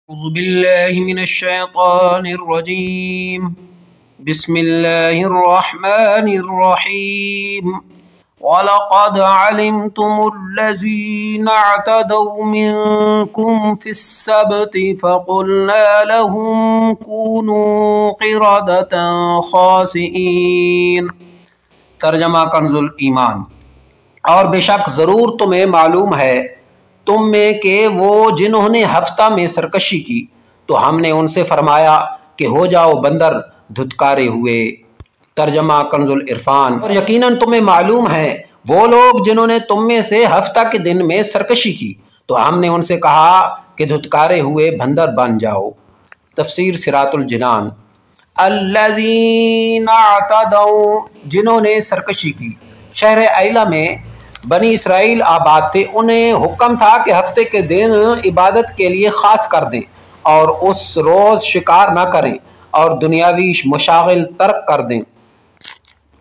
أعوذ بالله من الشيطان الرجيم. بسم الله الرحمن الرحيم. ولقد علمتم الذين اعتدوا منكم في السبت فقلنا لهم كونوا قردة خاسئين۔ ترجمہ کنز الایمان۔ اور بے شک ضرور تمہیں معلوم ہے تم میں کہ وہ جنہوں نے ہفتہ میں سرکشی کی تو ہم نے ان سے فرمایا کہ ہو جاؤ بندر دھتکارے ہوئے۔ ترجمہ کنز العرفان۔ اور یقیناً تمہیں معلوم ہے وہ لوگ جنہوں نے تم میں سے ہفتہ کے دن میں سرکشی کی تو ہم نے ان سے کہا کہ دھتکارے ہوئے بندر بن جاؤ۔ تفسیر صراط الجنان۔ الذین اعتدوا، جنہوں نے سرکشی کی۔ شہر ایلہ میں بنی اسرائیل آباد تھے، انہیں حکم تھا کہ ہفتے کے دن عبادت کے لیے خاص کر دیں اور اس روز شکار نہ کریں اور دنیاوی مشاغل ترک کر دیں۔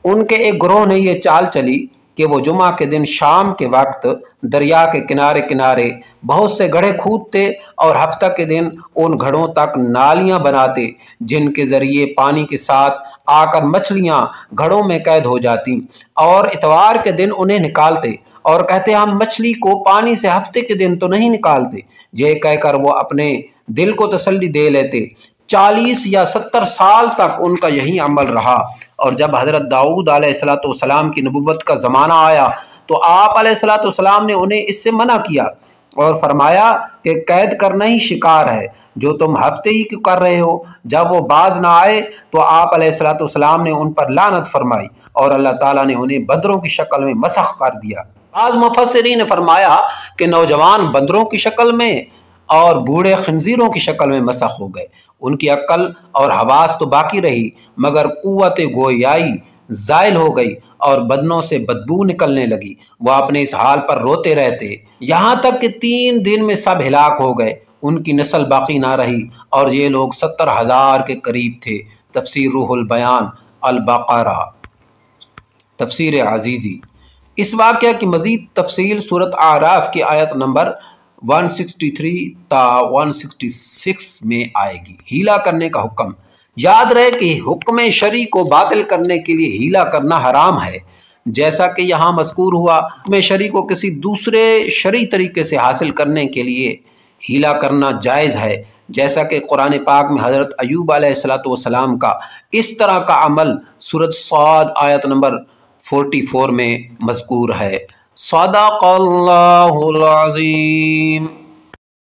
ان کے ایک گروہ نے یہ چال چلی کہ وہ جمعہ کے دن شام کے وقت دریا کے کنارے کنارے بہت سے گڑھے کھودتے اور ہفتہ کے دن ان گھڑوں تک نالیاں بناتے جن کے ذریعے پانی کے ساتھ آ کر مچھلیاں گھڑوں میں قید ہو جاتی، اور اتوار کے دن انہیں نکالتے اور کہتے ہم مچھلی کو پانی سے ہفتے کے دن تو نہیں نکالتے۔ یہ کہہ کر وہ اپنے دل کو تسلی دے لیتے۔ 40 یا 70 سال تک ان کا یہی عمل رہا، اور جب حضرت داؤد علیہ السلام کی نبوت کا زمانہ آیا تو آپ علیہ السلام نے انہیں اس سے منع کیا اور فرمایا کہ قید کرنا ہی شکار ہے جو تم ہفتے ہی کیوں کر رہے ہو۔ جب وہ باز نہ آئے تو آپ علیہ السلام نے ان پر لعنت فرمائی اور اللہ تعالیٰ نے انہیں بندروں کی شکل میں مسخ کر دیا۔ بعض مفسرین نے فرمایا کہ نوجوان بندروں کی شکل میں اور بوڑھے خنزیروں کی شکل میں مسخ ہو گئے۔ ان کی عقل اور حواس تو باقی رہی مگر قوت گویائی زائل ہو گئی اور بدنوں سے بدبو نکلنے لگی۔ وہ اپنے اس حال پر روتے رہتے یہاں تک کہ 3 دن میں سب ہلاک ہو گئے، ان کی نسل باقی نہ رہی، اور یہ لوگ 70,000 کے قریب تھے۔ تفسیر روح البیان البقرہ۔ تفسیر عزیزی۔ اس واقعہ کی مزید تفصیل سورۃ اعراف کی آیت نمبر 163 تا 166 میں آئے گی۔ ہیلا کرنے کا حکم۔ یاد رہے کہ حکم شرعی کو باطل کرنے کے لیے ہیلا کرنا حرام ہے، جیسا کہ یہاں مذکور ہوا۔ حکم شرعی کو کسی دوسرے شرعی طریقے سے حاصل کرنے کے لیے ہیلا کرنا جائز ہے، جیسا کہ قرآن پاک میں حضرت ایوب علیہ السلام کا اس طرح کا عمل سورۃ صاد آیت نمبر 44 میں مذکور ہے۔ صدق اللہ العظیم۔